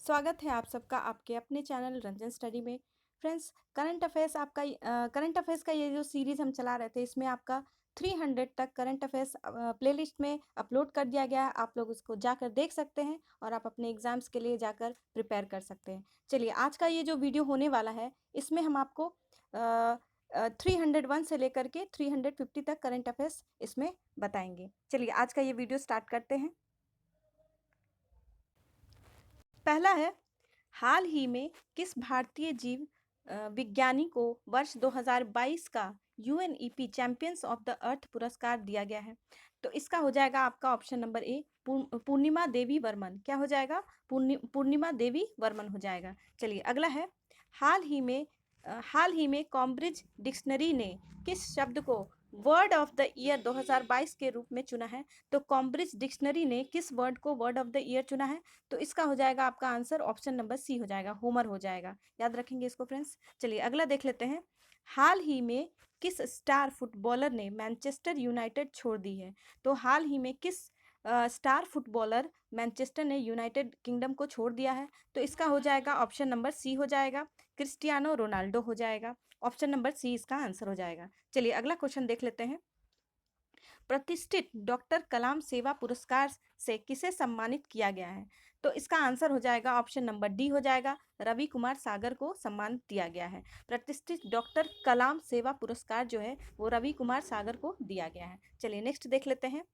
स्वागत है आप सबका आपके अपने चैनल रंजन स्टडी में। फ्रेंड्स, करंट अफेयर्स का ये जो सीरीज़ हम चला रहे थे, इसमें आपका 300 तक करंट अफेयर्स प्लेलिस्ट में अपलोड कर दिया गया है। आप लोग उसको जाकर देख सकते हैं और आप अपने एग्ज़ाम्स के लिए जाकर प्रिपेयर कर सकते हैं। चलिए, आज का ये जो वीडियो होने वाला है, इसमें हम आपको 301 से लेकर के 350 तक करंट अफेयर्स इसमें बताएंगे। चलिए, आज का ये वीडियो स्टार्ट करते हैं। पहला है, हाल ही में किस भारतीय जीव विज्ञानी को वर्ष 2022 का UNEP champions of the earth पुरस्कार दिया गया है? तो इसका हो जाएगा आपका ऑप्शन नंबर ए, पूर्णिमा देवी वर्मन। क्या हो जाएगा? पूर्णिमा देवी वर्मन हो जाएगा। चलिए, अगला है, हाल ही में कॉम्ब्रिज डिक्शनरी ने किस शब्द को वर्ड ऑफ द ईयर 2022 के रूप में चुना है? तो कॉम्ब्रिज डिक्शनरी ने किस वर्ड को वर्ड ऑफ द ईयर चुना है? तो इसका हो जाएगा आपका आंसर ऑप्शन नंबर सी हो जाएगा, होमर हो जाएगा। याद रखेंगे इसको फ्रेंड्स। चलिए, अगला देख लेते हैं। हाल ही में किस स्टार फुटबॉलर ने मैनचेस्टर यूनाइटेड छोड़ दी है? तो हाल ही में किस स्टार फुटबॉलर मैनचेस्टर ने यूनाइटेड किंगडम को छोड़ दिया है? तो इसका हो जाएगा ऑप्शन नंबर सी हो जाएगा, क्रिस्टियानो रोनाल्डो हो जाएगा। ऑप्शन नंबर सी इसका आंसर हो जाएगा। चलिए, अगला क्वेश्चन देख लेते हैं। प्रतिष्ठित डॉक्टर कलाम सेवा पुरस्कार से किसे सम्मानित किया गया है? तो इसका आंसर हो जाएगा ऑप्शन नंबर डी हो जाएगा, रवि कुमार सागर को सम्मान दिया गया है। प्रतिष्ठित डॉक्टर कलाम सेवा पुरस्कार जो है वो रवि कुमार सागर को दिया गया है। चलिए, नेक्स्ट देख लेते हैं।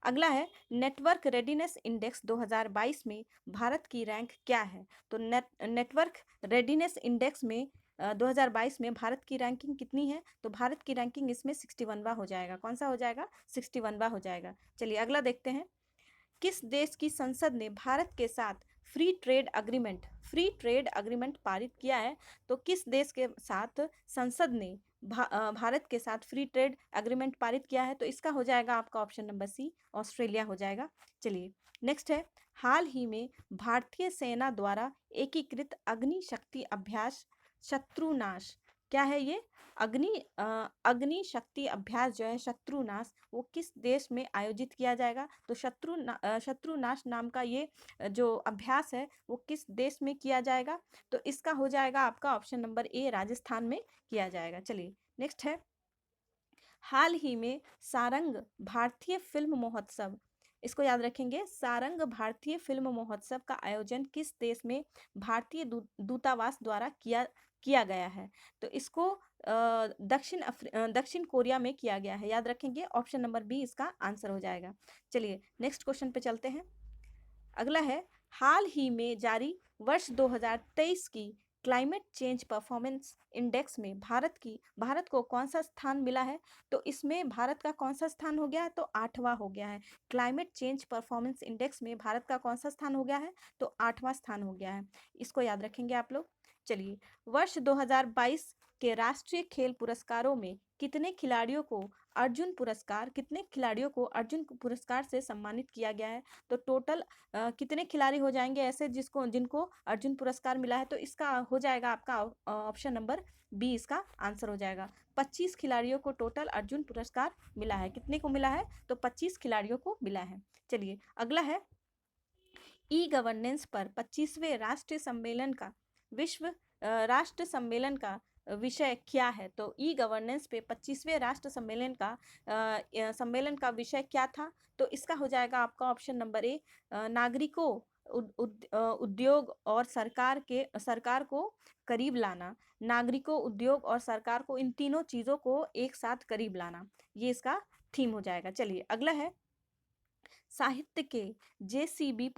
अगला है, नेटवर्क रेडीनेस इंडेक्स 2022 में भारत की रैंक क्या है? तो नेटवर्क रेडीनेस इंडेक्स में 2022 में भारत की रैंकिंग कितनी है? तो भारत की रैंकिंग इसमें 61वां हो जाएगा। कौन सा हो जाएगा? 61वां हो जाएगा। चलिए, अगला देखते हैं। किस देश की संसद ने भारत के साथ फ्री ट्रेड अग्रीमेंट पारित किया है? तो किस देश के साथ संसद ने भारत के साथ फ्री ट्रेड अग्रीमेंट पारित किया है? तो इसका हो जाएगा आपका ऑप्शन नंबर सी, ऑस्ट्रेलिया हो जाएगा। चलिए, नेक्स्ट है, हाल ही में भारतीय सेना द्वारा एकीकृत अग्नि शक्ति अभ्यास शत्रुनाश, क्या है ये? अग्नि शक्ति अभ्यास जो है शत्रुनाश, वो किस देश में आयोजित किया जाएगा? तो शत्रुनाश नाम का ये जो अभ्यास है वो किस देश में किया जाएगा? तो इसका हो जाएगा आपका ऑप्शन नंबर ए, राजस्थान में किया जाएगा। चलिए, नेक्स्ट है, हाल ही में सारंग भारतीय फिल्म महोत्सव, इसको याद रखेंगे, सारंग भारतीय फिल्म महोत्सव का आयोजन किस देश में भारतीय दूतावास द्वारा किया गया है? तो इसको दक्षिण कोरिया में किया गया है। याद रखेंगे, ऑप्शन नंबर बी इसका आंसर हो जाएगा। चलिए, नेक्स्ट क्वेश्चन पे चलते हैं। अगला है, हाल ही में जारी वर्ष 2023 की क्लाइमेट चेंज परफॉर्मेंस इंडेक्स में भारत को कौन सा स्थान मिला है? तो इसमें भारत का कौन सा स्थान हो गया है? तो 8वां हो गया है। क्लाइमेट चेंज परफॉर्मेंस इंडेक्स में भारत का कौन सा स्थान हो गया है? तो 8वां स्थान हो गया है। इसको याद रखेंगे आप लोग। चलिए, वर्ष 2022 के राष्ट्रीय खेल पुरस्कारों में कितने खिलाड़ियों को अर्जुन पुरस्कार से सम्मानित किया गया है? तो टोटल कितने खिलाड़ी हो जाएंगे ऐसे जिनको अर्जुन पुरस्कार मिला है? तो इसका हो जाएगा आपका ऑप्शन नंबर बी, इसका आंसर हो जाएगा। 25 खिलाड़ियों को टोटल अर्जुन पुरस्कार मिला है। कितने को मिला है? तो 25 खिलाड़ियों को मिला है। चलिए, अगला है, ई गवर्नेंस पर 25वें राष्ट्र सम्मेलन का विषय क्या है? तो ई गवर्नेंस पे 25वें राष्ट्र सम्मेलन का विषय क्या था? तो इसका हो जाएगा आपका ऑप्शन नंबर ए, नागरिकों, उद्योग और सरकार को करीब लाना। नागरिकों, उद्योग और सरकार को, इन तीनों चीज़ों को एक साथ करीब लाना, ये इसका थीम हो जाएगा। चलिए, अगला है, साहित्य के जेसीबी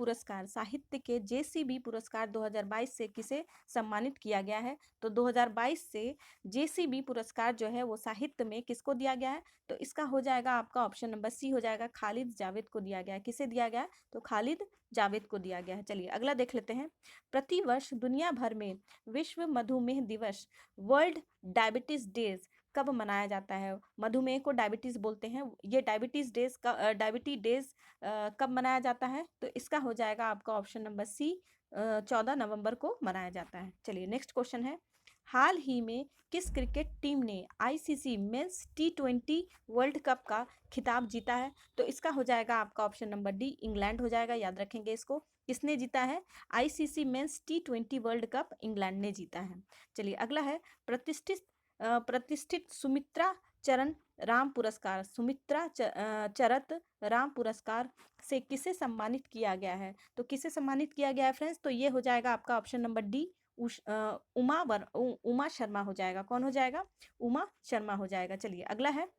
पुरस्कार 2022 से किसे सम्मानित किया गया है? तो 2022 से जेसीबी पुरस्कार जो है वो साहित्य में किसको दिया गया है? तो इसका हो जाएगा आपका ऑप्शन नंबर सी हो जाएगा, खालिद जावेद को दिया गया है। किसे दिया गया है? तो खालिद जावेद को दिया गया है। चलिए, अगला देख लेते हैं। प्रतिवर्ष दुनिया भर में विश्व मधुमेह दिवस, वर्ल्ड डायबिटीज डेज कब मनाया जाता है? मधुमेह को डायबिटीज बोलते हैं। ये डायबिटीज डेज कब मनाया जाता है? तो इसका हो जाएगा आपका ऑप्शन नंबर सी, 14 नवंबर को मनाया जाता है। चलिए, नेक्स्ट क्वेश्चन है, हाल ही में किस क्रिकेट टीम ने ICC men's T20 world cup का खिताब जीता है? तो इसका हो जाएगा आपका ऑप्शन नंबर डी, इंग्लैंड हो जाएगा। याद रखेंगे इसको। किसने जीता है? ICC men's T20 world cup England ने जीता है। चलिए अगला है प्रतिष्ठित सुमित्रा चरण राम पुरस्कार। चरत राम पुरस्कार से किसे सम्मानित किया गया है? तो किसे सम्मानित किया गया है फ्रेंड्स? तो ये हो जाएगा आपका option number D, Uma Sharma हो जाएगा। कौन हो जाएगा? उमा शर्मा हो जाएगा। चलिए अगला है,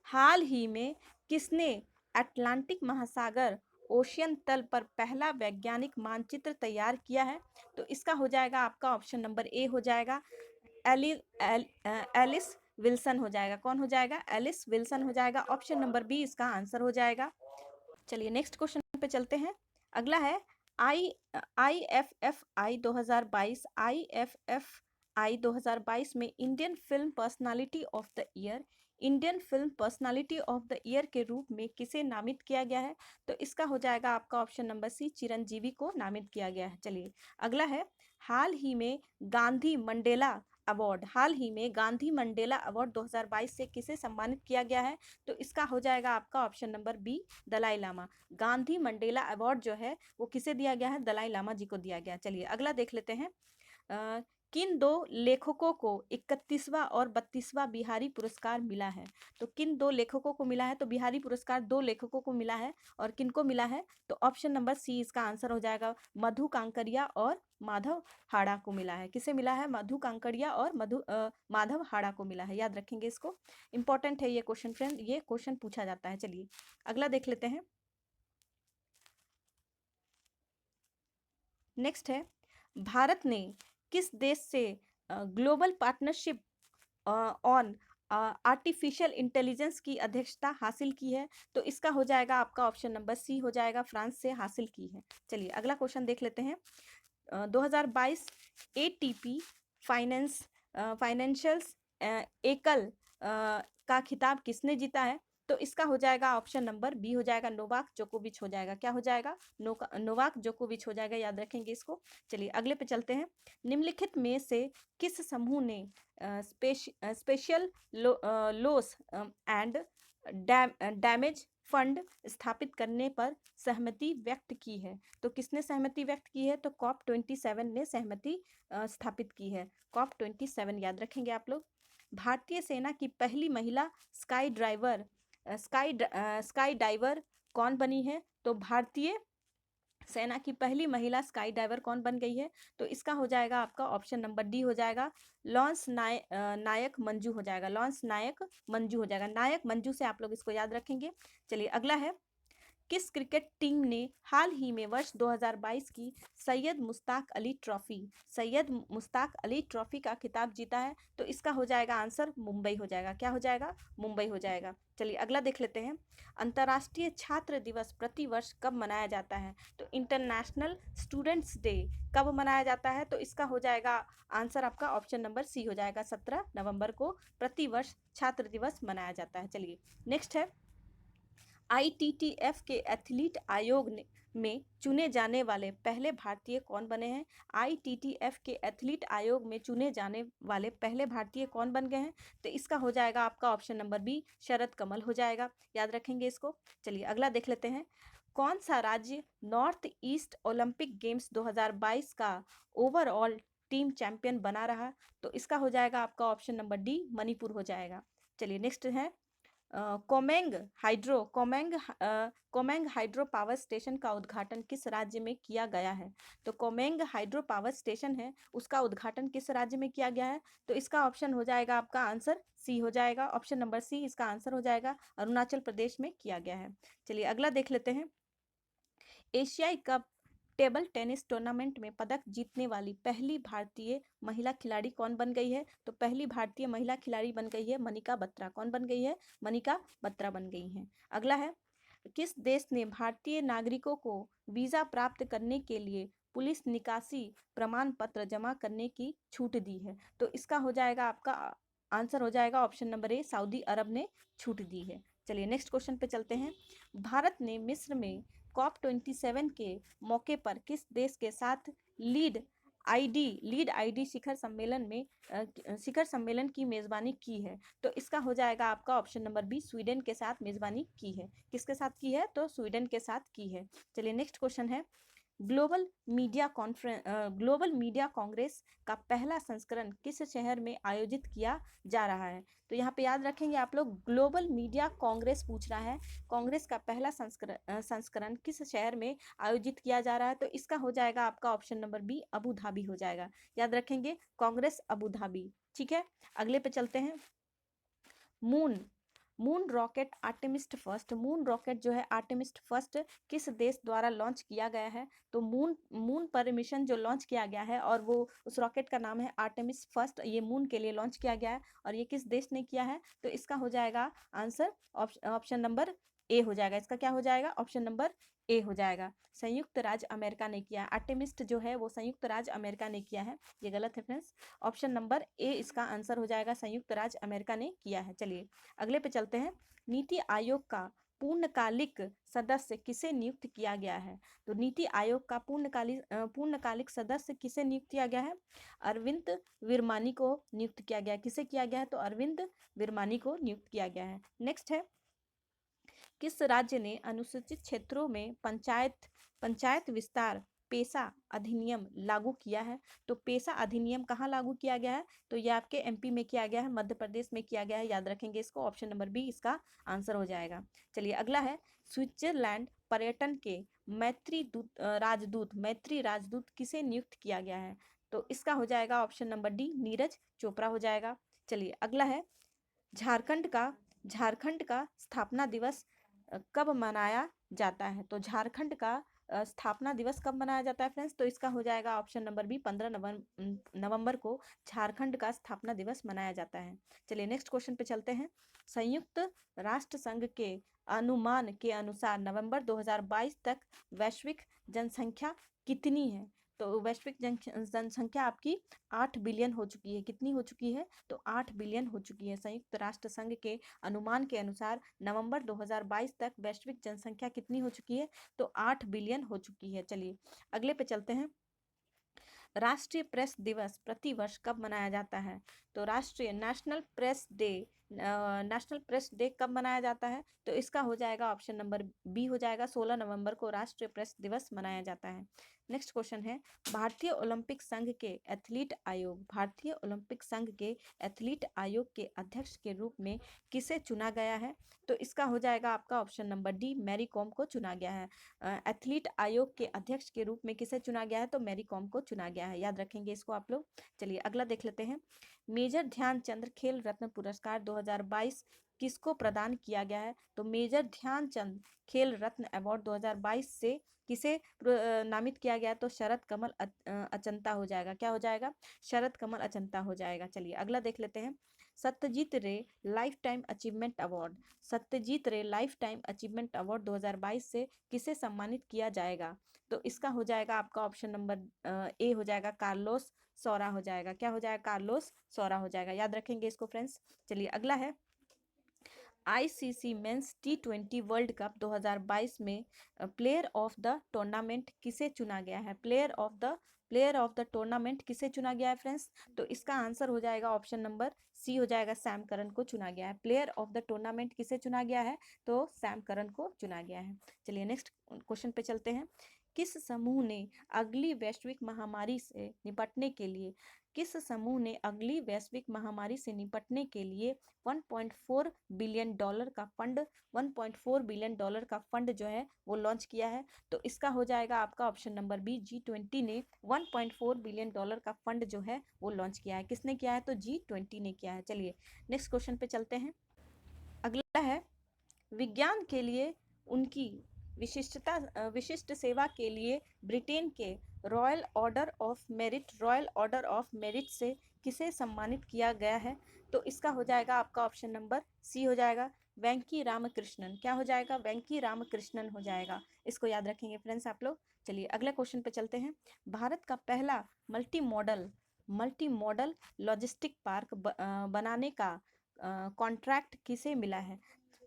हाल ही में किसने अटलांटिक महासागर ओशियन तल पर पहला वैज्ञानिक मानचित्र तैयार किया है? तो इसका हो जाएगा आपका ऑप्शन नंबर ए हो जाएगा, एलिस विल्सन हो जाएगा। कौन हो जाएगा? एलिस विल्सन हो जाएगा। ऑप्शन नंबर बी इसका आंसर हो जाएगा। चलिए नेक्स्ट क्वेश्चन पे चलते हैं। अगला है IFFI 2022 IFFI 2022 में Indian film personality of the year के रूप में किसे नामित किया गया है? तो इसका हो जाएगा आपका ऑप्शन नंबर सी, चिरंजीवी को नामित किया गया है। चलिए अगला है, हाल ही में गांधी मंडेला अवार्ड 2022 से किसे सम्मानित किया गया है? तो इसका हो जाएगा आपका option number B, Dalai Lama. Gandhi Mandela award जो है वो किसे दिया गया है? दलाई लामा जी को दिया गया। चलिए अगला देख लेते हैं, किन दो लेखकों को 31वां और 32वां बिहारी पुरस्कार मिला है? तो किन दो लेखकों को मिला है? तो बिहारी पुरस्कार दो लेखकों को मिला है, और किनको मिला है? तो ऑप्शन नंबर सी इसका आंसर हो जाएगा, मधु कांकरिया और माधव हाड़ा को मिला है। किसे मिला है? मधु कांकरिया और माधव हाड़ा को मिला है। याद रखेंगे इसको, इंपॉर्टेंट है ये क्वेश्चन फ्रेंड, ये क्वेश्चन पूछा जाता है। चलिए अगला देख लेते हैं। नेक्स्ट है, भारत ने किस देश से global partnership on artificial intelligence की अध्यक्षता हासिल की है? तो इसका हो जाएगा आपका ऑप्शन नंबर सी हो जाएगा, फ्रांस से हासिल की है। चलिए अगला क्वेश्चन देख लेते हैं। 2022 ATP फाइनेंशियल्स एकल का खिताब किसने जीता है? तो इसका हो जाएगा ऑप्शन नंबर बी हो जाएगा, नोवाक जोकोविच हो जाएगा। क्या हो जाएगा? नोवाक जोकोविच हो जाएगा। याद रखेंगे इसको। चलिए अगले पे चलते हैं। निम्नलिखित में से किस समूह ने special loss and damage fund स्थापित करने पर सहमति व्यक्त की है? तो किसने सहमति व्यक्त की है? तो COP27 ने सहमति स्थापित की है। COP27 याद रखेंगे आप लोग। भारतीय सेना की पहली महिला स्काई डाइवर कौन बनी है? तो भारतीय सेना की पहली महिला स्काई डाइवर कौन बन गई है? तो इसका हो जाएगा आपका ऑप्शन नंबर डी हो जाएगा, नायक मंजू हो जाएगा। नायक मंजू हो जाएगा। नायक मंजू से आप लोग इसको याद रखेंगे। चलिए अगला है, किस क्रिकेट टीम ने हाल ही में वर्ष 2022 की सैयद मुश्ताक अली ट्रॉफी का खिताब जीता है? तो इसका हो जाएगा आंसर मुंबई हो जाएगा। क्या हो जाएगा? मुंबई हो जाएगा। चलिए अगला देख लेते हैं। अंतर्राष्ट्रीय छात्र दिवस प्रतिवर्ष कब मनाया जाता है? तो इंटरनेशनल स्टूडेंट्स डे कब मनाया जाता है? तो इसका हो जाएगा आंसर आपका ऑप्शन नंबर सी हो जाएगा, 17 नवंबर को प्रतिवर्ष छात्र दिवस मनाया जाता है। चलिए नेक्स्ट है, ITTF के एथलीट आयोग में चुने जाने वाले पहले भारतीय कौन बने हैं? ITTF के एथलीट आयोग में चुने जाने वाले पहले भारतीय कौन बन गए हैं? तो इसका हो जाएगा आपका ऑप्शन नंबर बी, शरद कमल हो जाएगा। याद रखेंगे इसको। चलिए अगला देख लेते हैं। कौन सा राज्य नॉर्थ ईस्ट ओलंपिक गेम्स 2022 का ओवरऑल टीम चैंपियन बना रहा? तो इसका हो जाएगा आपका ऑप्शन नंबर डी, मणिपुर हो जाएगा। चलिए नेक्स्ट है, कोमेंग हाइड्रो पावर स्टेशन का उद्घाटन किस राज्य में किया गया है? तो कोमेंग हाइड्रो पावर स्टेशन है, उसका उद्घाटन किस राज्य में किया गया है? तो इसका ऑप्शन हो जाएगा आपका आंसर सी हो जाएगा। ऑप्शन नंबर सी इसका आंसर हो जाएगा, अरुणाचल प्रदेश में किया गया है। चलिए अगला देख लेते हैं। एशियाई कप टेबल टेनिस टूर्नामेंट में पदक जीतने वाली पहली भारतीय महिला खिलाड़ी कौन बन गई है? तो पहली भारतीय महिला खिलाड़ी बन गई है मनिका बत्रा। कौन बन गई है? मनिका बत्रा बन गई हैं। अगला है, किस देश ने भारतीय नागरिकों को वीजा प्राप्त करने के लिए पुलिस निकासी प्रमाण पत्र जमा करने की छूट दी है? तो इसका हो जाएगा आपका आंसर हो जाएगा ऑप्शन नंबर ए, सऊदी अरब ने छूट दी है। चलिए नेक्स्ट क्वेश्चन पे चलते हैं। भारत ने मिस्र में COP27 के मौके पर किस देश के साथ लीड लीड आईडी शिखर सम्मेलन में शिखर सम्मेलन की मेजबानी की है? तो इसका हो जाएगा आपका ऑप्शन नंबर बी, स्वीडन के साथ मेजबानी की है। किसके साथ की है? तो स्वीडन के साथ की है। चलिए नेक्स्ट क्वेश्चन है, ग्लोबल मीडिया कांग्रेस का पहला संस्करण किस शहर में आयोजित किया जा रहा है? तो यहाँ पे याद रखेंगे आप लोग, ग्लोबल मीडिया कांग्रेस पूछ रहा है, कांग्रेस का पहला संस्करण किस शहर में आयोजित किया जा रहा है? तो इसका हो जाएगा आपका option number B, Abu Dhabi हो जाएगा। याद रखेंगे, कांग्रेस अबू धाबी। ठीक है, अगले पे चलते हैं। Moon rocket Artemis first, moon rocket जो है आर्टेमिस्ट फर्स्ट किस देश द्वारा लॉन्च किया गया है? तो मून पर मिशन जो लॉन्च किया गया है, और वो उस रॉकेट का नाम है आर्टेमिस फर्स्ट, ये मून के लिए लॉन्च किया गया है, और ये किस देश ने किया है? तो इसका हो जाएगा आंसर ऑप्शन नंबर ए हो जाएगा। इसका क्या हो जाएगा? ऑप्शन नंबर ए हो जाएगा। संयुक्त राज्य अमेरिका ने किया है, आर्टेमिस्ट जो है वो संयुक्त राज्य अमेरिका ने किया है, ये गलत है फ्रेंड्स। ऑप्शन नंबर ए इसका आंसर हो जाएगा, संयुक्त राज्य अमेरिका ने किया है। चलिए अगले पे चलते हैं। नीति आयोग का पूर्णकालिक सदस्य किसे नियुक्त किया गया है? तो नीति आयोग का पूर्णकालिक सदस्य किसे नियुक्त किया गया है? अरविंद विरमानी को नियुक्त किया गया है। किसे किया गया है? तो अरविंद विरमानी को नियुक्त किया गया है। नेक्स्ट है, किस राज्य ने अनुसूचित क्षेत्रों में पंचायत विस्तार पेशा अधिनियम लागू किया है? तो पेशा अधिनियम कहाँ लागू किया गया है? तो ये आपके एमपी में किया गया है, मध्य प्रदेश में किया गया है। याद रखेंगे इसको, ऑप्शन नंबर बी इसका आंसर हो जाएगा। चलिए अगला है, स्विट्जरलैंड पर्यटन के मैत्री राजदूत किसे नियुक्त किया गया है? तो इसका हो जाएगा option number D, Neeraj Chopra हो जाएगा। चलिए अगला है, झारखंड का स्थापना दिवस कब मनाया जाता है? तो झारखंड का स्थापना दिवस कब मनाया जाता है फ्रेंड्स? तो इसका हो जाएगा ऑप्शन नंबर बी, 15 नवंबर को झारखंड का स्थापना दिवस मनाया जाता है। चलिए नेक्स्ट क्वेश्चन पे चलते हैं। संयुक्त राष्ट्र संघ के अनुमान के अनुसार नवंबर 2022 तक वैश्विक जनसंख्या कितनी है? तो वैश्विक जनसंख्या आपकी 8 बिलियन हो चुकी है। कितनी हो चुकी है? तो 8 बिलियन हो चुकी है। संयुक्त राष्ट्र संघ के अनुमान के अनुसार नवंबर 2022 तक वैश्विक जनसंख्या कितनी हो चुकी है? तो 8 बिलियन हो चुकी है। चलिए अगले पे चलते हैं। राष्ट्रीय प्रेस दिवस प्रतिवर्ष कब मनाया जाता है? तो नेशनल प्रेस डे कब मनाया जाता है? तो इसका हो जाएगा ऑप्शन नंबर बी हो जाएगा, 16 नवंबर को राष्ट्रीय प्रेस दिवस मनाया जाता है। नेक्स्ट क्वेश्चन है, भारतीय ओलंपिक संघ के एथलीट आयोग के अध्यक्ष के रूप में किसे चुना गया है? तो इसका हो जाएगा आपका option number D, Mary Kom को चुना गया है। एथलीट आयोग के अध्यक्ष के रूप में किसे चुना गया है? तो मैरी कॉम को चुना गया है। याद रखेंगे इसको आप लोग। चलिए अगला देख लेते हैं। मेजर ध्यानचंद खेल रत्न पुरस्कार 2022 किसको प्रदान किया गया है? तो मेजर ध्यानचंद खेल रत्न अवार्ड 2022 से किसे नामित किया गया? तो शरद कमल अचंता हो जाएगा। क्या हो जाएगा? शरद कमल अचंता हो जाएगा। चलिए अगला देख लेते हैं। सत्यजीत रे लाइफ टाइम अचीवमेंट अवार्ड 2022 से किसे सम्मानित किया जाएगा? तो इसका हो जाएगा आपका ऑप्शन नंबर ए हो जाएगा, कार्लोस सौरा हो जाएगा। क्या हो जाएगा? कार्लोस सौरा हो जाएगा। याद रखेंगे इसको फ्रेंड्स। चलिए अगला है, ICC men's T20 world cup 2022 में प्लेयर ऑफ द टूर्नामेंट किसे चुना गया है? प्लेयर ऑफ द टूर्नामेंट किसे चुना गया है फ्रेंड्स? तो इसका आंसर हो जाएगा ऑप्शन नंबर सी हो जाएगा, सैम करन को चुना गया है। प्लेयर ऑफ द टूर्नामेंट किसे चुना गया है? तो सैम करन को चुना गया है। चलिए नेक्स्ट क्वेश्चन पे चलते हैं। किस समूह ने अगली वैश्विक महामारी से निपटने के लिए 1.4 बिलियन डॉलर का फंड जो है वो लॉन्च किया है? तो इसका हो जाएगा आपका ऑप्शन नंबर बी, G20 ने 1.4 बिलियन डॉलर का फंड जो है वो लॉन्च किया है। किसने किया है? तो G20 ने किया है। चलिए नेक्स्ट क्वेश्चन पे चलते हैं। अगला है, विज्ञान के लिए उनकी विशिष्ट सेवा के लिए ब्रिटेन के रॉयल ऑर्डर ऑफ मेरिट से किसे सम्मानित किया गया है? तो इसका हो जाएगा आपका ऑप्शन नंबर सी हो जाएगा, वेंकी रामकृष्णन। क्या हो जाएगा? वेंकी रामकृष्णन हो जाएगा। इसको याद रखेंगे फ्रेंड्स आप लोग। चलिए अगले क्वेश्चन पे चलते हैं। भारत का पहला मल्टी मॉडल लॉजिस्टिक पार्क बनाने का कॉन्ट्रैक्ट किसे मिला है?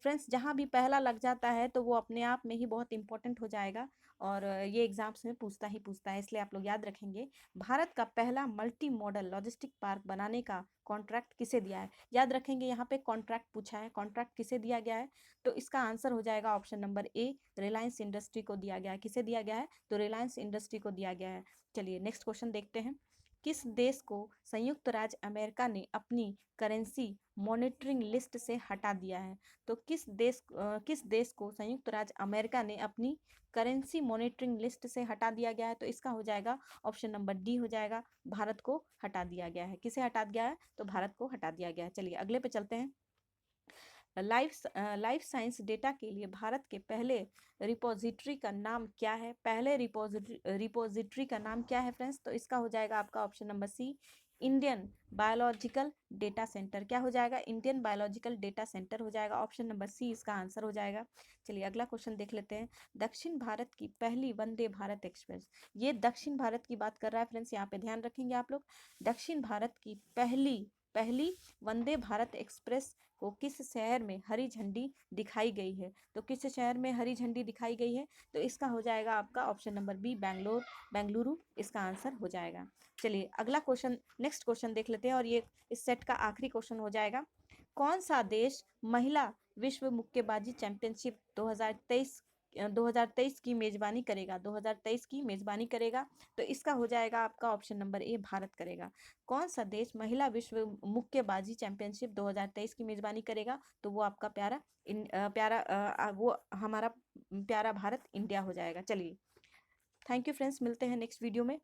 फ्रेंड्स जहाँ भी पहला लग जाता है तो वो अपने आप में ही बहुत इंपॉर्टेंट हो जाएगा, और ये एग्जाम्स में पूछता है, इसलिए आप लोग याद रखेंगे। भारत का पहला मल्टी मॉडल लॉजिस्टिक पार्क बनाने का कॉन्ट्रैक्ट किसे दिया है? याद रखेंगे, यहाँ पे कॉन्ट्रैक्ट पूछा है, कॉन्ट्रैक्ट किसे दिया गया है? तो इसका आंसर हो जाएगा option number A, Reliance industry को दिया गया है। किसे दिया गया है? तो रिलायंस इंडस्ट्री को दिया गया है। चलिए नेक्स्ट क्वेश्चन देखते हैं। किस देश को संयुक्त राज्य अमेरिका ने अपनी करेंसी मॉनिटरिंग लिस्ट से हटा दिया है? तो किस देश को संयुक्त राज्य अमेरिका ने अपनी करेंसी मॉनिटरिंग लिस्ट से हटा दिया गया है? तो इसका हो जाएगा ऑप्शन नंबर डी हो जाएगा, भारत को हटा दिया गया है। किसे हटा दिया है? तो भारत को हटा दिया गया है। चलिए अगले पे चलते हैं। लाइफ साइंस डेटा के लिए भारत के पहले रिपोजिटरी का नाम क्या है? पहले रिपोजिटरी का नाम क्या है फ्रेंड्स? तो इसका हो जाएगा आपका option number C, Indian biological data centre. क्या हो जाएगा? इंडियन बायोलॉजिकल डेटा सेंटर हो जाएगा। ऑप्शन नंबर सी इसका आंसर हो जाएगा। चलिए अगला क्वेश्चन देख लेते हैं। दक्षिण भारत की पहली वंदे भारत एक्सप्रेस, ये दक्षिण भारत की बात कर रहा है फ्रेंड्स, यहाँ पे ध्यान रखेंगे आप लोग। दक्षिण भारत की पहली पहली वंदे भारत एक्सप्रेस को किस शहर में हरी झंडी दिखाई गई है? तो किस शहर में हरी झंडी दिखाई गई है? तो इसका हो जाएगा आपका ऑप्शन नंबर बी, बेंगलुरु इसका आंसर हो जाएगा। चलिए अगला क्वेश्चन, नेक्स्ट क्वेश्चन देख लेते हैं और ये इस सेट का आखिरी क्वेश्चन हो जाएगा। कौन सा देश महिला विश्व मुक्केबाजी चैंपियनशिप 2023 की मेजबानी करेगा? 2023 की मेजबानी करेगा। तो इसका हो जाएगा आपका ऑप्शन नंबर ए, भारत करेगा। कौन सा देश महिला विश्व मुक्केबाजी चैंपियनशिप 2023 की मेजबानी करेगा? तो वो आपका वो हमारा प्यारा भारत इंडिया हो जाएगा। चलिए थैंक यू फ्रेंड्स, मिलते हैं नेक्स्ट वीडियो में।